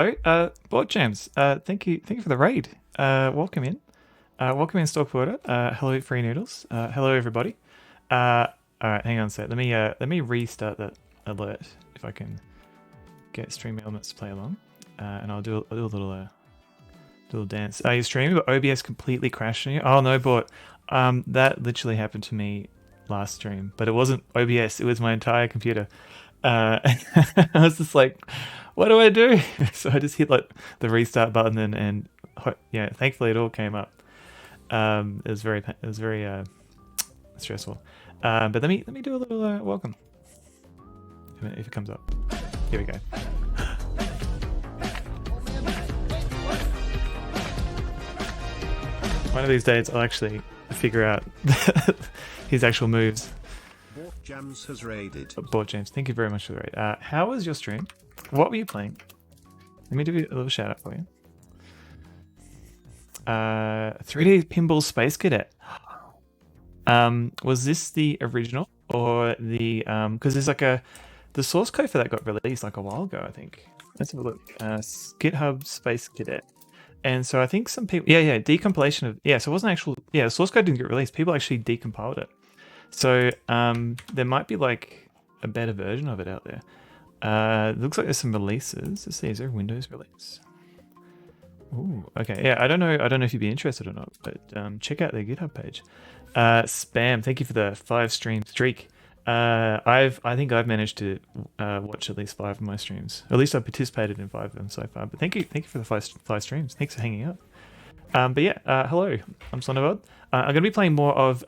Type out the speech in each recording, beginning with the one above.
Oh, Board Jams. Thank you for the raid. Welcome in. Welcome in, Stockporter. Hello, Free Noodles. Hello, everybody. Uh, all right, hang on a sec. Let me restart that alert if I can get Stream Elements to play along, and I'll do a little dance. Are you streaming? But OBS completely crashed on you. Oh no, but that literally happened to me last stream, but it wasn't OBS. It was my entire computer. I was just like, what do I do? So I just hit like the restart button and yeah, thankfully it all came up. It was very stressful. But let me do a little welcome if it comes up. Here we go. One of these days I'll actually figure out his actual moves. Jams has raided. Board James, thank you very much for the raid. How was your stream? What were you playing? Let me do a little shout out for you. 3D Pinball Space Cadet. Was this the original or the because there's like the source code for that got released like a while ago, I think. Let's have a look. GitHub Space Cadet. And so I think some people, yeah, decompilation of, yeah, so it wasn't actual, yeah, the source code didn't get released. People actually decompiled it. So there might be like a better version of it out there. It looks like there's some releases. Let's see, is there a Windows release? Ooh, okay, yeah, I don't know if you'd be interested or not, but check out their GitHub page. Spam, thank you for the 5-stream streak. I think I've managed to watch at least 5 of my streams. Or at least I've participated in 5 of them so far. But thank you for the five streams. Thanks for hanging out. But yeah, hello, I'm Sonavod. I'm going to be playing more of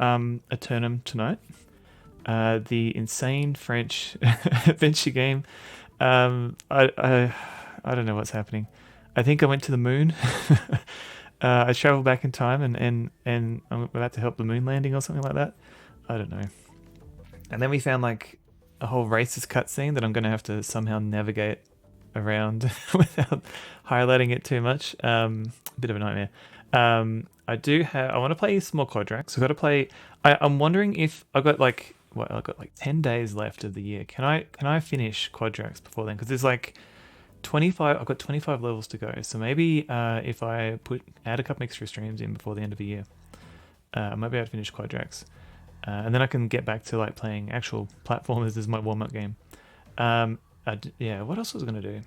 Eternum tonight. The insane French adventure game. I don't know what's happening. I think I went to the moon. I traveled back in time and I'm about to help the moon landing or something like that. I don't know. And then we found like a whole racist cutscene that I'm going to have to somehow navigate around without highlighting it too much. A bit of a nightmare. I want to play some more Quadrax. I've got to play. I'm wondering if I've got like 10 days left of the year. Can I finish Quadrax before then? Because there's like 25. I've got 25 levels to go. So maybe if I add a couple extra streams in before the end of the year, I might be able to finish Quadrax. And then I can get back to like playing actual platformers as my warm-up game. Yeah, what else was I gonna do?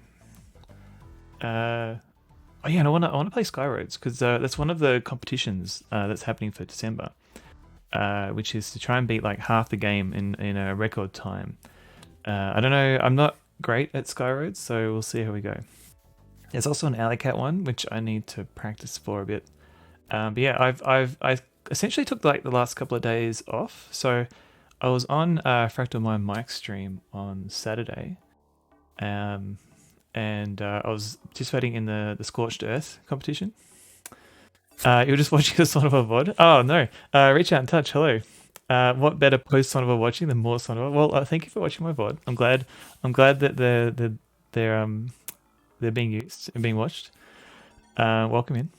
Oh yeah, and I want to play Skyroads because that's one of the competitions that's happening for December, which is to try and beat like half the game in a record time. I don't know. I'm not great at Skyroads, so we'll see how we go. There's also an Alley Cat one which I need to practice for a bit. But yeah, I essentially took like the last couple of days off. So I was on Fractal Mind Mike stream on Saturday, and I was participating in the Scorched Earth competition. You were just watching the Son of a VOD. Oh no, reach out and touch. Hello. What better post Son of a watching than more Son of a? Well, thank you for watching my VOD. I'm glad that they're being used and being watched. Welcome in.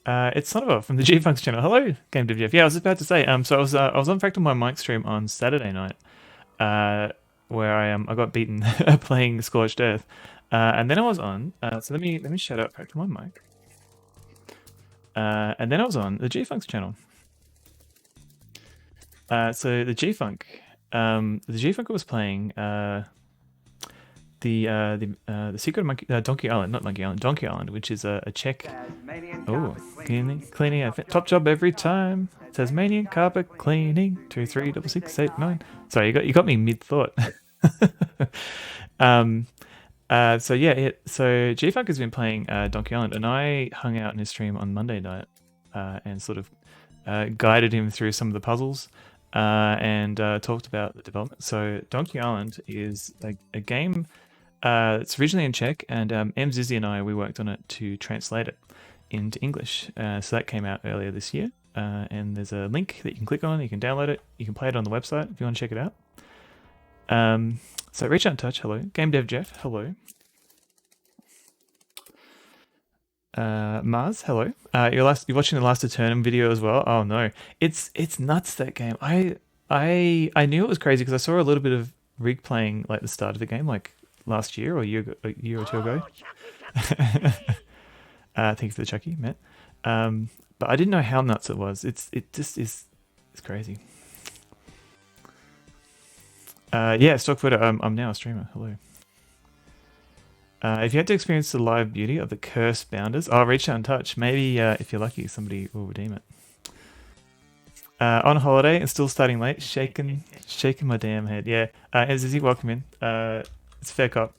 It's Sonova from the G-Funks channel. Hello, Game Dev Jeff. Yeah, I was about to say. So I was on Fractal My Mic stream on Saturday night, where I got beaten playing Scorched Earth, and then I was on. So let me shout out Fractal My Mic, and then I was on the G-Funks channel. So the G-Funk was playing the Secret of Monkey Donkey Island, not Monkey Island, Donkey Island, which is a Czech. Oh, cleaning. Top job every time. Tasmanian carpet cleaning. 236689. Sorry, you got me mid thought. So yeah, so G Funk has been playing Donkey Island, and I hung out in his stream on Monday night and sort of guided him through some of the puzzles. And talked about the development. So Donkey Island is a game. It's originally in Czech, and Zizzy and we worked on it to translate it into English. So that came out earlier this year, and there's a link that you can click on. You can download it. You can play it on the website if you want to check it out. So reach out and touch. Hello, Game Dev Jeff. Hello. Mars, hello. You're watching the last Eternum video as well. Oh no, it's nuts, that game. I knew it was crazy because I saw a little bit of Rig playing like the start of the game, like last year or a year or two ago. Thank you for the Chucky, Matt. But I didn't know how nuts it was. It's crazy. Yeah, stock footer. I'm now a streamer. Hello. If you had to experience the live beauty of the cursed bounders, reach out and touch. Maybe if you're lucky, somebody will redeem it. On holiday and still starting late, shaking my damn head. Yeah, Izzy, welcome in. It's fair cop.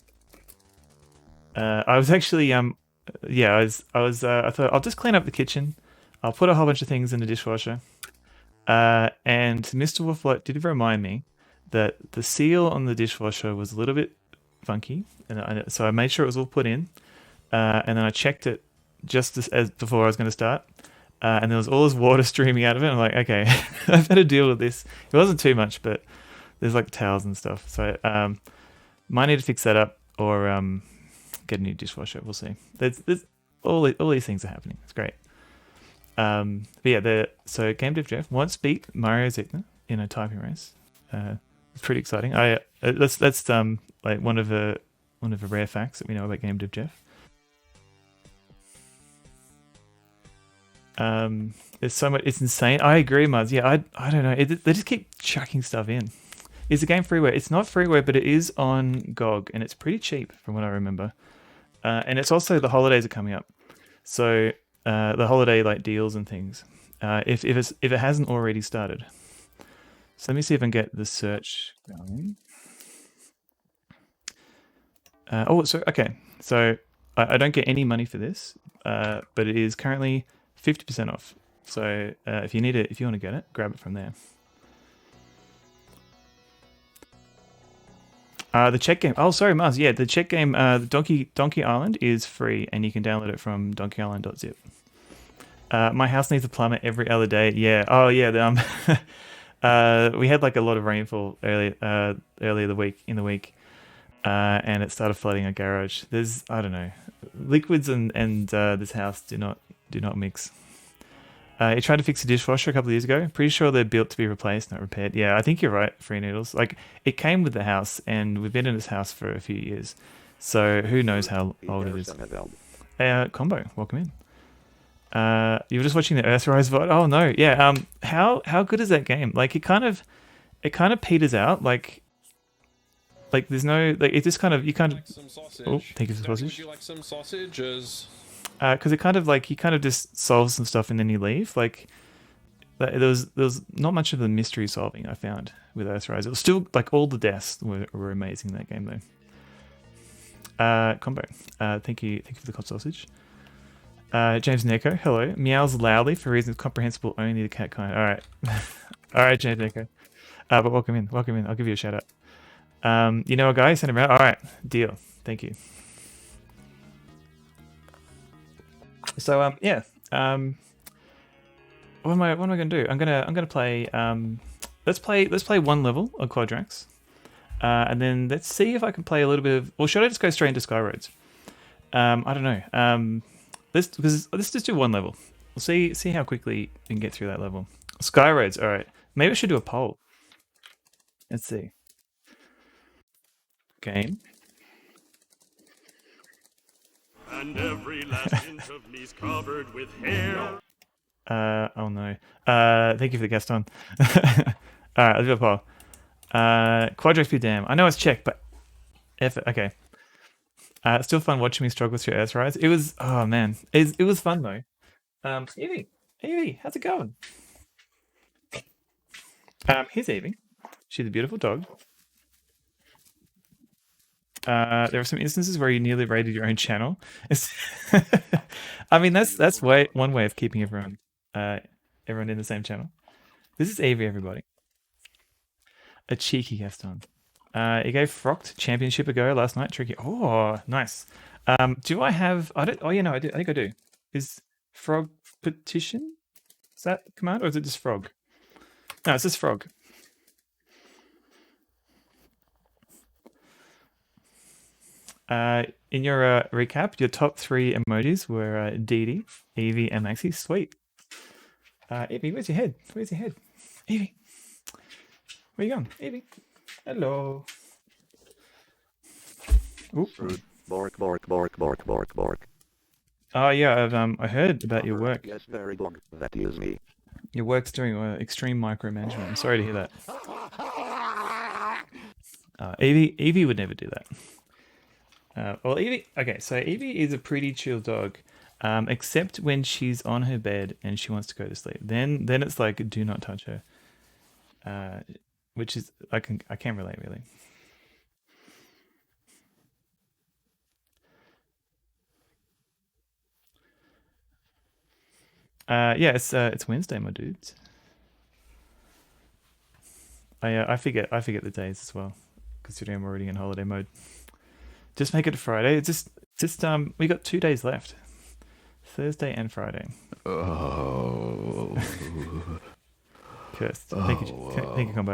I was actually yeah, I thought I'll just clean up the kitchen. I'll put a whole bunch of things in the dishwasher. And Mr. Wolflight did remind me that the seal on the dishwasher was a little bit funky, and so I made sure it was all put in, and then I checked it just as before I was going to start, and there was all this water streaming out of it. I'm like, okay, I better deal with this. It wasn't too much, but there's like towels and stuff, so might need to fix that up or get a new dishwasher. We'll see. There's all these things are happening. It's great. But yeah, so Game Dev Jeff once beat Mario Ziegler in a typing race. It's pretty exciting. That's like one of the rare facts that we know about Game Dev Jeff. There's so much. It's insane. I agree, Muzz. Yeah, I don't know. They just keep chucking stuff in. Is the game freeware? It's not freeware, but it is on GOG, and it's pretty cheap from what I remember. And it's also the holidays are coming up, so the holiday like deals and things. If it hasn't already started. So let me see if I can get the search going. Okay. So I don't get any money for this, but it is currently 50% off. So if you need it, if you want to get it, grab it from there. The Czech game. Oh, sorry, Mars. Yeah, the Czech game, Donkey Island is free, and you can download it from donkeyisland.zip. My house needs a plumber every other day. Yeah. Oh, yeah. We had like a lot of rainfall earlier in the week, and it started flooding our garage. There's, I don't know, liquids and this house do not mix. I tried to fix a dishwasher a couple of years ago. Pretty sure they're built to be replaced, not repaired. Yeah, I think you're right, Free Needles. Like, it came with the house, and we've been in this house for a few years. So who knows how old it is. Combo, welcome in. You were just watching the Earthrise VOD? Oh no, yeah. How good is that game? Like, it kind of peters out. Like there's no, like, it just kind of, you kind of. Like some sausage. Oh, thank you for the sausage. Would you like some sausages? Because it kind of like, he kind of just solves some stuff and then you leave. Like, there was not much of the mystery solving I found with Earthrise. It was still like all the deaths were amazing in that game though. Combo. Thank you for the hot sausage. James Neko, hello. Meows loudly for reasons comprehensible only to cat kind. All right, all right, James Neko. But welcome in. I'll give you a shout out. You know a guy? Send him out. All right, deal. Thank you. So yeah. What am I gonna do? I'm gonna play. Let's play one level of Quadrax, and then let's see if I can play a little bit of. Or should I just go straight into Skyroads? I don't know. Let's just do one level. We'll see how quickly we can get through that level. Skyroads. All right. Maybe I should do a poll. Let's see. Game. And every last inch of me's covered with hair. Oh no. Thank you for the guest on. Alright, let's do a poll. Quadrax be damn. I know it's Czech, but effort. Okay. It's still fun watching me struggle through Earthrise. It was, oh man. It was fun though. Evie, how's it going? Here's Evie. She's a beautiful dog. There are some instances where you nearly raided your own channel. I mean, that's one way of keeping everyone in the same channel. This is Avery, everybody. A cheeky guest on. He gave Frocked Championship a go last night. Tricky. Oh, nice. Do I have? I don't. Oh, yeah, no, I do. I think I do. Is Frog petition? Is that the command, or is it just Frog? No, it's just Frog. In your recap, your top 3 emojis were Dee, Evie, and Maxie. Sweet. Evie, where's your head? Evie, where you going? Evie, hello. Ooh. Bork, bork, bork, bork, bork, bork. Oh yeah, I heard about your work. Yes, very dog. That is me. Your work's doing extreme micromanagement. I'm sorry to hear that. Evie would never do that. Well, Evie. Okay, so Evie is a pretty chill dog, except when she's on her bed and she wants to go to sleep. Then it's like do not touch her. Which is I can relate really. Yeah, it's Wednesday, my dudes. I forget the days as well, considering I'm already in holiday mode. Just make it a Friday. It's just we got 2 days left, Thursday and Friday. Oh. Cursed. Thank you, Combo.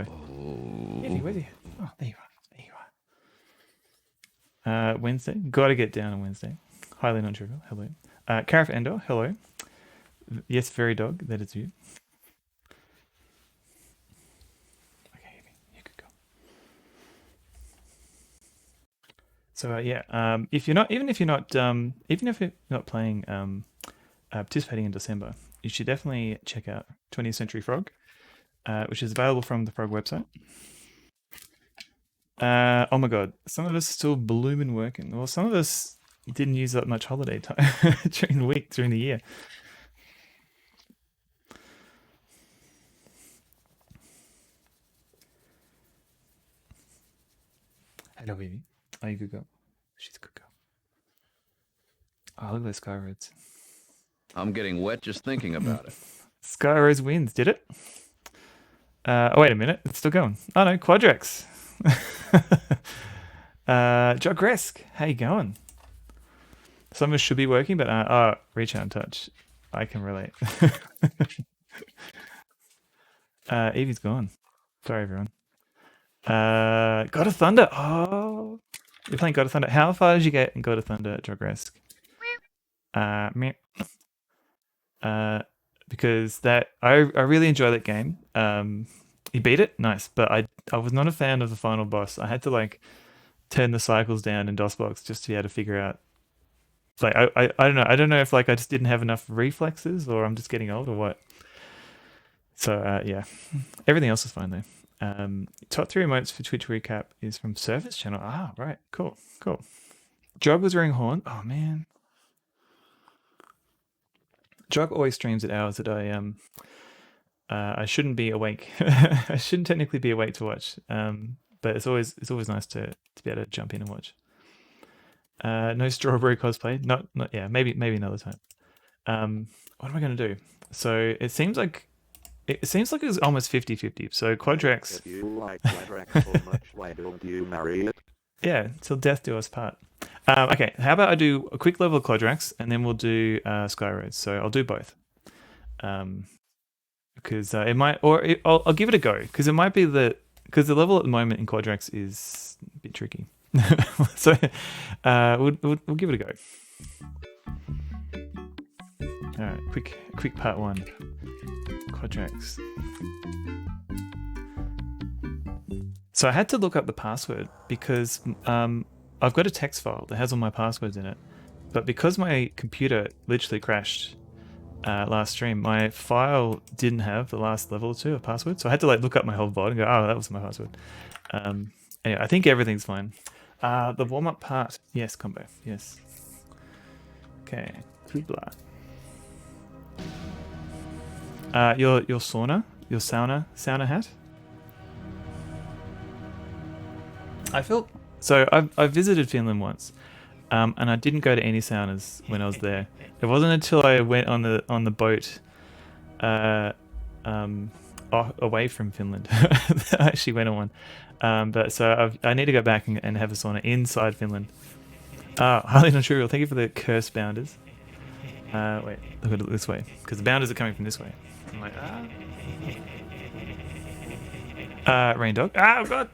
Eddie, where's he? Oh, there you are. Wednesday. Gotta get down on Wednesday. Highly non-trivial. Hello. Carif Endor. Hello. Yes, very dog. That is you. Okay, Evie, you could go. So yeah, if you're not, even if you're not playing, participating in December, you should definitely check out 20th Century Frog, which is available from the Frog website. Oh my god, some of us are still blooming working. Well, some of us didn't use that much holiday time during the year. Hello, baby. Are you good girl? She's a good girl. Oh, look at those Sky Roads. I'm getting wet just thinking about it. Sky Roads wins, did it? Oh, wait a minute. It's still going. Oh, no, Quadrax. Jogresk, how you going? Some of us should be working, but reach out and touch. I can relate. Evie's gone. Sorry, everyone. God of Thunder. Oh, you're playing God of Thunder. How far did you get in God of Thunder, Jogresk? Meh. Because I really enjoy that game. You beat it, nice, but I was not a fan of the final boss. I had to like turn the cycles down in DOSBox just to be able to figure out. Like I don't know. I don't know if like I just didn't have enough reflexes, or I'm just getting old, or what. So yeah, everything else is fine though. Top 3 emotes for Twitch recap is from Surface Channel. Ah, right, cool. Jog was wearing horn. Oh man. Jog always streams at hours that I shouldn't be awake. I shouldn't technically be awake to watch. But it's always nice to be able to jump in and watch. No strawberry cosplay. Not yeah. Maybe another time. What am I going to do? So it seems like it was almost 50-50. So Quadrax. If you like Quadrax so much, why don't you marry it? Yeah, till death do us part. Okay, how about I do a quick level of Quadrax and then we'll do Sky Roads. So I'll do both. Because it might, I'll give it a go. Because it might be because the level at the moment in Quadrax is a bit tricky. So we'll give it a go. All right, quick part 1. Quadrax. So I had to look up the password because I've got a text file that has all my passwords in it, but because my computer literally crashed last stream, my file didn't have the last level or 2 of password, so I had to like look up my whole VOD and go, oh, that was my password. Anyway, I think everything's fine. The warm-up part, yes, combo, yes. Okay, Kubla. Your sauna hat. I felt so. I visited Finland once, and I didn't go to any saunas when I was there. It wasn't until I went on the boat, away from Finland, that I actually went on one. But so I need to go back and have a sauna inside Finland. Highly non-trivial. Thank you for the curse bounders. Wait, look at it this way, because the bounders are coming from this way. I'm like, Rain Dog. Oh god.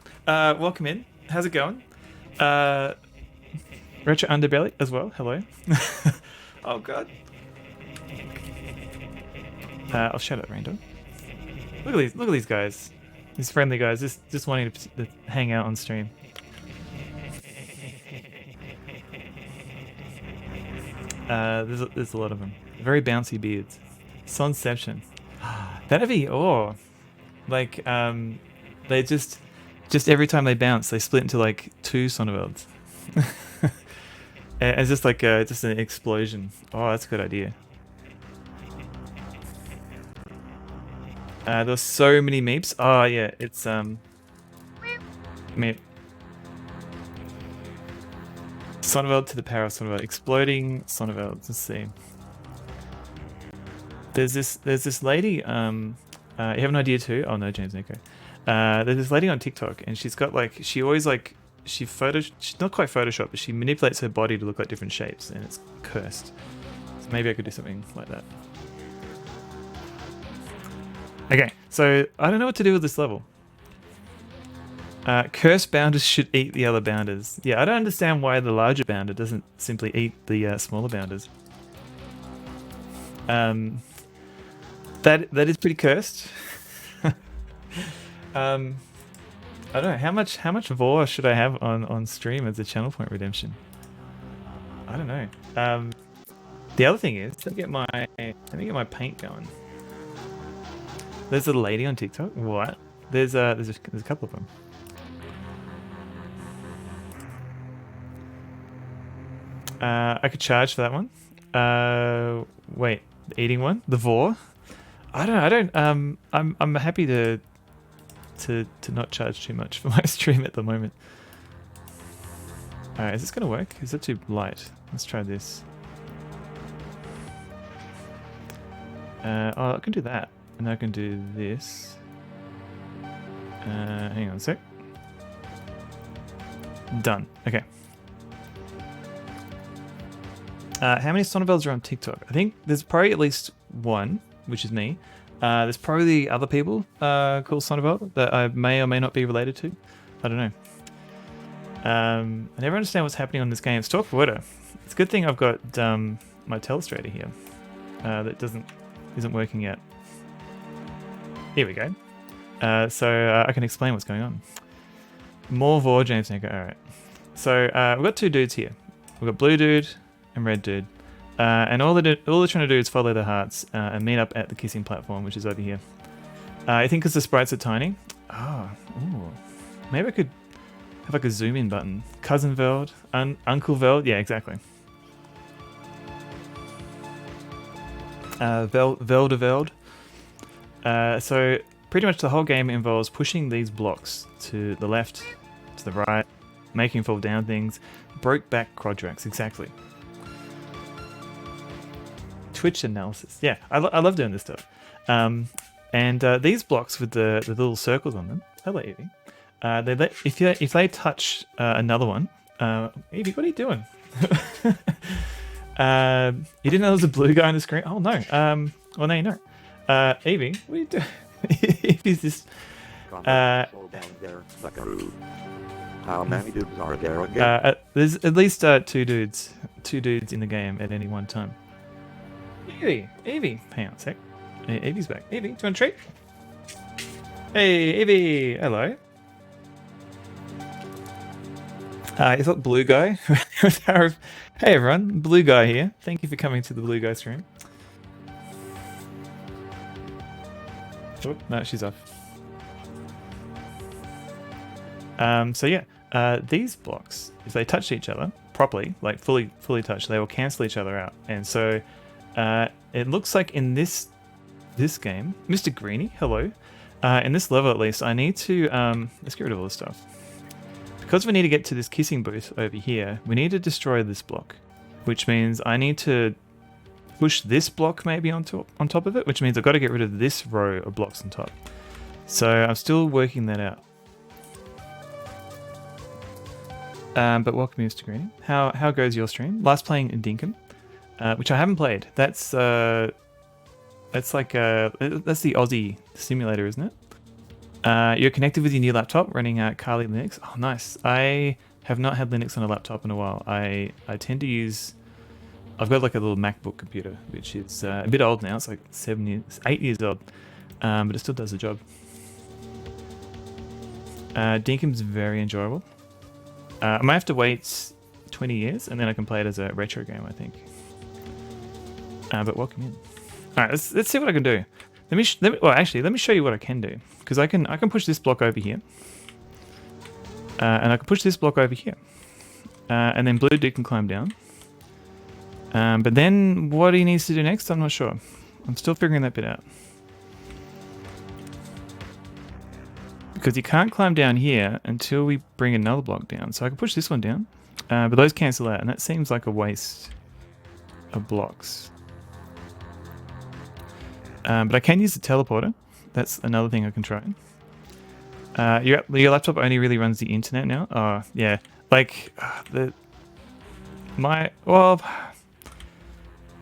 Welcome in. How's it going? Retro Underbelly as well. Hello. Oh god. I'll shut up, Rain Dog. Look at these guys. These friendly guys, just wanting to hang out on stream. There's a lot of them. Very bouncy beards. Sonception. That'd be like they just every time they bounce, they split into like two Sonnevelds. And it's just like just an explosion. Oh, that's a good idea. There's so many meeps. Oh yeah, it's meep. Sonneveld to the power of Sonneveld. Exploding Sonneveld. Let's see. There's this lady. You have an idea too? Oh no, James Nico. There's this lady on TikTok, and she's got like she's not quite Photoshop, but she manipulates her body to look like different shapes, and it's cursed. So maybe I could do something like that. Okay, so I don't know what to do with this level. Cursed bounders should eat the other bounders. Yeah, I don't understand why the larger bounder doesn't simply eat the smaller bounders. That is pretty cursed. I don't know how much vor should I have on stream as a channel point redemption. I don't know. The other thing is let me get my paint going. There's a lady on TikTok. What? There's a couple of them. I could charge for that one. Wait, the eating one, the vor. I don't. I'm happy to not charge too much for my stream at the moment. All right, is this gonna work? Is it too light? Let's try this. I can do that, and I can do this. Hang on a sec. Done. Okay. How many Sonnevelds are on TikTok? I think there's probably at least one, which is me. There's probably other people called Sonneveld that I may or may not be related to. I don't know. I never understand what's happening on this game. It's Talk Water. It's a good thing I've got my telestrator here. That isn't working yet. Here we go. So I can explain what's going on. More vor, James Nico. All right. So we've got two dudes here. We've got blue dude and red dude. And all they're trying to do is follow their hearts and meet up at the kissing platform, which is over here. I think because the sprites are tiny. Oh, ooh. Maybe I could have like a zoom in button. Cousin Veld, Uncle Veld. Yeah, exactly. Veld to Veld. So pretty much the whole game involves pushing these blocks to the left, to the right, making fall down things. Broke back Quadrax, exactly. Twitch analysis. Yeah, I love doing this stuff. And these blocks with the little circles on them. Hello, Evie. If they touch another one, Evie, what are you doing? You didn't know there was a blue guy on the screen? Oh no. Well, now you know. Evie, what are you doing? Evie's just. How many dudes are there again? There's at least two dudes in the game at any one time. Evie, hang on a sec. Evie's back. Evie, do you want a treat? Hey, Evie, hello. Is that blue guy? Hey everyone, blue guy here. Thank you for coming to the blue guy stream. Oh, no, she's off. So yeah, these blocks, if they touch each other properly, like fully touch, they will cancel each other out. And so it looks like in this game, Mr. Greenie, hello. In this level at least, I need to let's get rid of all this stuff. Because we need to get to this kissing booth over here, we need to destroy this block, which means I need to push this block maybe on top of it, which means I've got to get rid of this row of blocks on top. So I'm still working that out. But welcome, Mr. Greenie. How goes your stream? Last playing in Dinkum, which I haven't played. That's like that's the Aussie simulator, isn't it? You're connected with your new laptop running Kali Linux. Oh, nice. I have not had Linux on a laptop in a while. I tend to use. I've got like a little MacBook computer, which is a bit old now. It's like 8 years old, but it still does the job. Dinkum's very enjoyable. I might have to wait 20 years and then I can play it as a retro game, I think. But welcome in. All right, let's see what I can do. Let me show you what I can do, because I can push this block over here, and I can push this block over here, and then blue dude can climb down. But then what he needs to do next, I'm not sure. I'm still figuring that bit out. Because he can't climb down here until we bring another block down. So I can push this one down, but those cancel out, and that seems like a waste of blocks. But I can use the teleporter. That's another thing I can try. Your laptop only really runs the internet now? Oh, yeah. Like,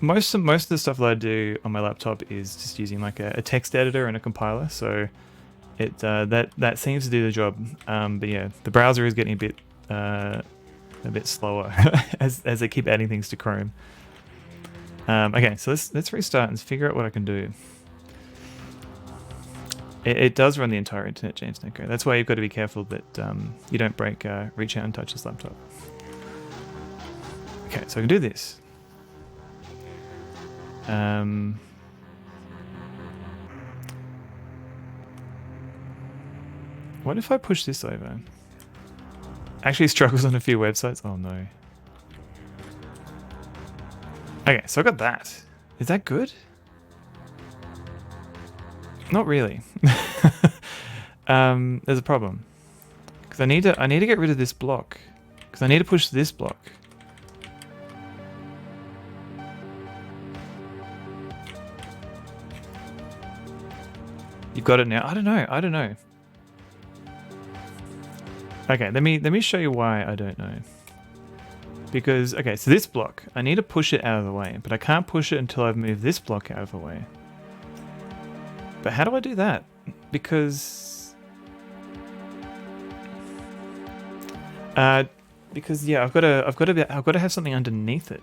most of the stuff that I do on my laptop is just using like a text editor and a compiler, so it that seems to do the job. But yeah, the browser is getting a bit slower as they keep adding things to Chrome. Okay, so let's restart and figure out what I can do. It does run the entire internet, James Neko. That's why you've got to be careful that you don't reach out and touch this laptop. Okay, so I can do this. What if I push this over? Actually struggles on a few websites. Oh no. Okay, so I got that. Is that good? Not really. There's a problem. Because I need to get rid of this block. Because I need to push this block. You've got it now. I don't know. Okay, let me show you why I don't know. Because, okay, so this block, I need to push it out of the way, but I can't push it until I've moved this block out of the way. But how do I do that? Because yeah, I've got to have something underneath it.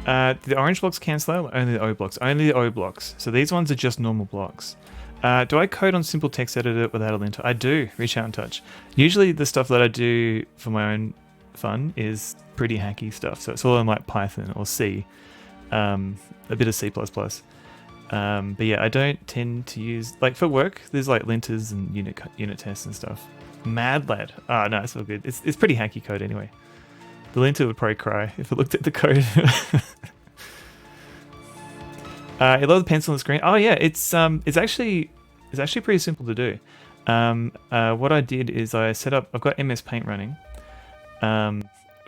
The orange blocks cancel out, only the O blocks. Only the O blocks. So these ones are just normal blocks. Do I code on simple text editor without a linter? I do. Reach out and touch. Usually the stuff that I do for my own fun is pretty hacky stuff. So it's all in like Python or C, a bit of C++. But yeah, I don't tend to use, like for work, there's like linters and unit tests and stuff. Mad lad. Ah, no, it's all good. It's pretty hacky code anyway. The linter would probably cry if it looked at the code. You load the pencil on the screen. Oh yeah, it's actually pretty simple to do. What I did is I set up. I've got MS Paint running,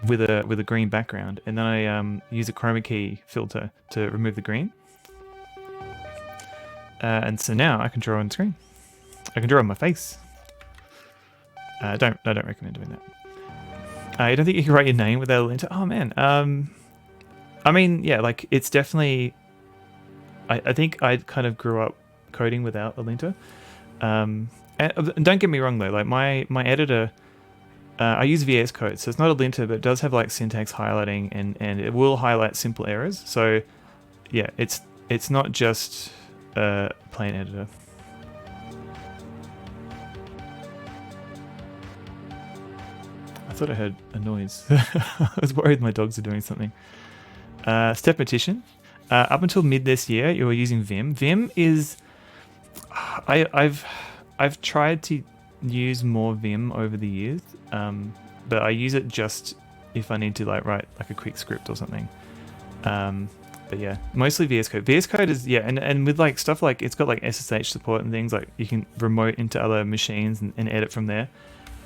with a green background, and then I use a chroma key filter to remove the green. And so now I can draw on the screen. I can draw on my face. I don't recommend doing that. You don't think you can write your name without a linter? Oh man. I mean, yeah, like it's definitely. I think I kind of grew up coding without a linter. And don't get me wrong though, like my editor, I use VS Code, so it's not a linter, but it does have like syntax highlighting and it will highlight simple errors. So yeah, it's not just a plain editor. I thought I heard a noise. I was worried my dogs are doing something. Step petition. Up until mid this year, you were using Vim. Vim is, I've tried to use more Vim over the years, but I use it just if I need to like write like a quick script or something. But yeah, mostly VS Code. VS Code is and with like stuff like it's got like SSH support and things, like you can remote into other machines and edit from there.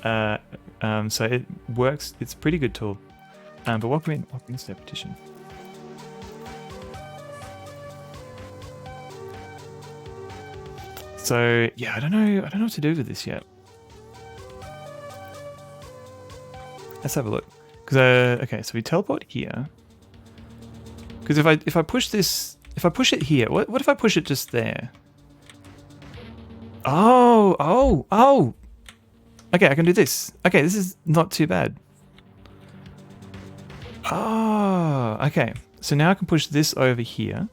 So it works. It's a pretty good tool. But welcome in Step petition. So yeah, I don't know what to do with this yet. Let's have a look. Because okay, so we teleport here. Because if I push this, if I push it here, what if I push it just there? Oh. Okay, I can do this. Okay, this is not too bad. Oh, okay. So now I can push this over here.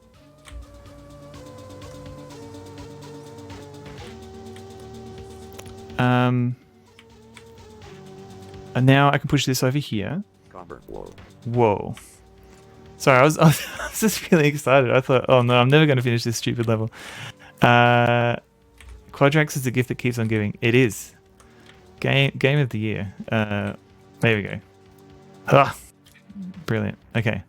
And now I can push this over here. Whoa. So Sorry, I was just feeling excited. I thought, oh no, I'm never going to finish this stupid level. Quadrax is the gift that keeps on giving. It is. Game of the year. There we go. Ah, brilliant. Okay.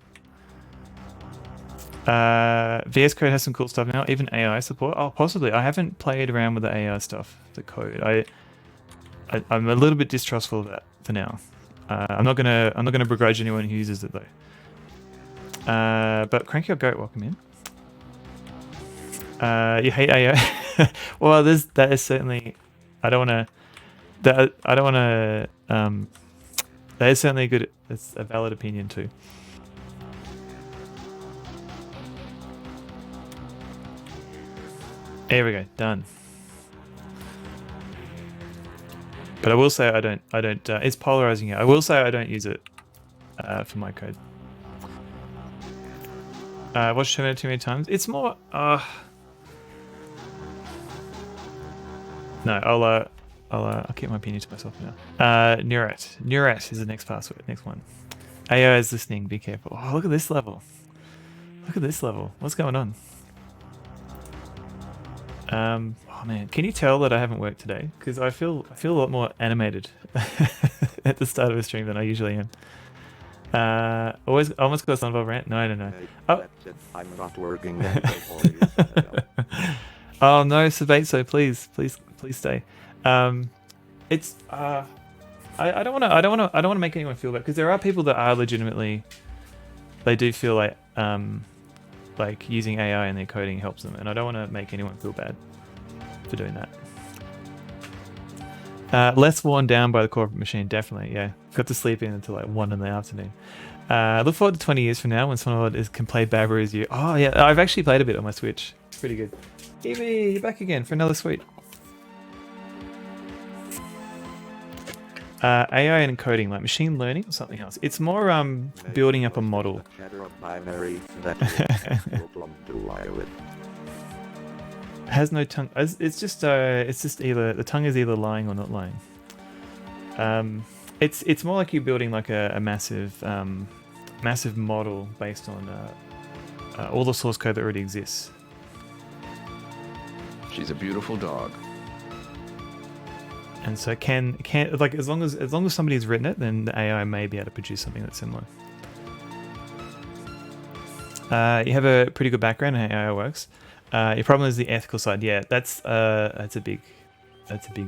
VS Code has some cool stuff now. Even AI support. Oh, possibly. I haven't played around with the AI stuff. The code. I'm a little bit distrustful of that for now. I'm not gonna begrudge anyone who uses it though. But Cranky or Goat, welcome in. You hate AI? Well, that is certainly. I don't want to. That is certainly a good. It's a valid opinion too. There we go. Done. But I will say I don't. It's polarizing here. I will say I don't use it for my code. Watched Terminator too many times. It's more. No, I'll keep my opinion to myself now. Nuret is the next password. Next one. AI is listening. Be careful. Oh, look at this level. Look at this level. What's going on? Oh man, can you tell that I haven't worked today? Because I feel a lot more animated at the start of a stream than I usually am. Almost got a Sunval rant. No. Oh. I'm not working. Oh no, Sabato, please stay. It's I don't want to make anyone feel bad because there are people that are legitimately they do feel like using AI in their coding helps them, and I don't want to make anyone feel bad for doing that. Less worn down by the corporate machine, definitely. Yeah, got to sleep in until like 1 in the afternoon. Look forward to 20 years from now when someone can play Babber as you. Oh yeah, I've actually played a bit on my Switch. It's pretty good. Evie, you're back again for another sweet. AI and encoding, like machine learning or something else. It's more building up a model. Has no tongue. It's just either the tongue is either lying or not lying. It's more like you're building like a massive model based on all the source code that already exists. She's a beautiful dog. And so can like as long as somebody's written it, then the AI may be able to produce something that's similar. You have a pretty good background in how AI works. Your problem is the ethical side. Yeah, that's a big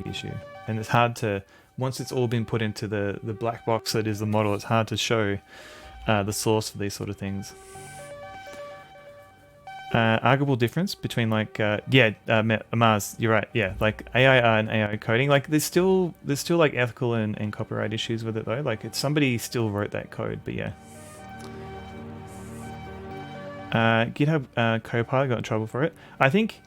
issue, and it's hard to once it's all been put into the black box that is the model. It's hard to show the source for these sort of things. Arguable difference between like Mars, you're right, yeah, like AI and AI coding, like there's still like ethical and copyright issues with it though, like it's somebody still wrote that code, but yeah. GitHub Copilot got in trouble for it. I think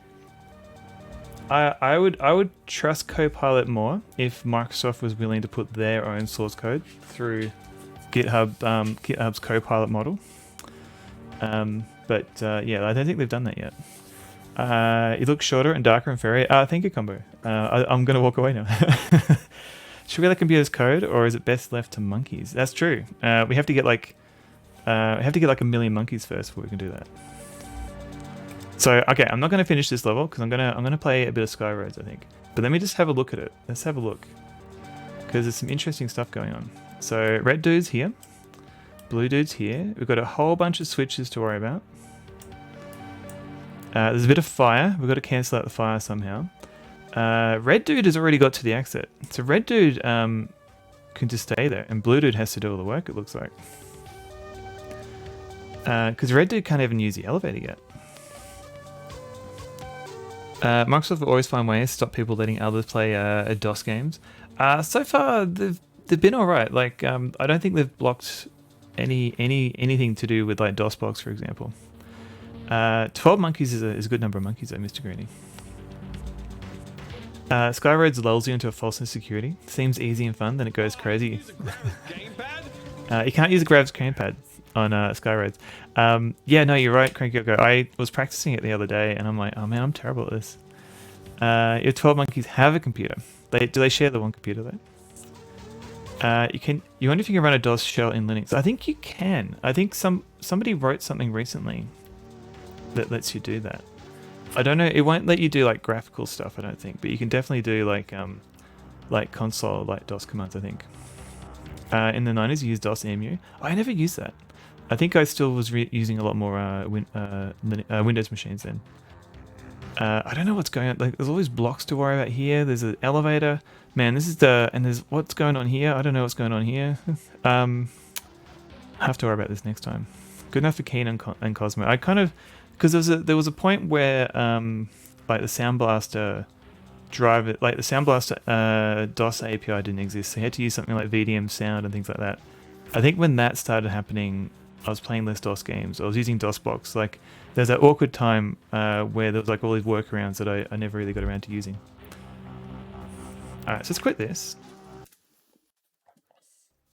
I would trust Copilot more if Microsoft was willing to put their own source code through GitHub's Copilot model. But yeah, I don't think they've done that yet. It looks shorter and darker and fairy. Thank you, Combo. I'm going to walk away now. Should we let computers code, or is it best left to monkeys? That's true. We have to get like a million monkeys first before we can do that. So okay, I'm not going to finish this level because I'm gonna play a bit of Skyroads, I think. But let me just have a look at it. Let's have a look because there's some interesting stuff going on. So red dude's here. Blue dude's here. We've got a whole bunch of switches to worry about. There's a bit of fire. We've got to cancel out the fire somehow. Red dude has already got to the exit. So red dude can just stay there. And blue dude has to do all the work, it looks like. Because red dude can't even use the elevator yet. Microsoft will always find ways to stop people letting others play DOS games. So far, they've been alright. Like, I don't think they've blocked anything to do with like DOSBox, for example. 12 monkeys is a good number of monkeys though, Mr. Greeny. Skyroads lulls you into a false insecurity. Seems easy and fun, then it goes crazy. You can't use a grabs gamepad on Skyroads. Yeah, no, you're right, Cranky Go. I was practicing it the other day and I'm like, oh man, I'm terrible at this. Your 12 monkeys have a computer. Do they share the one computer though? You wonder if you can run a DOS shell in Linux. I think you can. I think some somebody wrote something recently that lets you do that. I don't know. It won't let you do like graphical stuff, I don't think, but you can definitely do like console like DOS commands. I think. In the 90s, you used DOS EMU. I never used that. I think I still was using a lot more Windows machines then. I don't know what's going on. Like, there's all these blocks to worry about here. There's an elevator. Man, this is and there's what's going on here. I don't know what's going on here. I have to worry about this next time. Good enough for Keen and Cosmo. I kind of, because there was a point where like the Sound Blaster driver, like the Sound Blaster DOS API didn't exist. So you had to use something like VDM Sound and things like that. I think when that started happening, I was playing less DOS games. I was using DOSBox. Like, there's that awkward time where there was like all these workarounds that I never really got around to using. Alright, so let's quit this.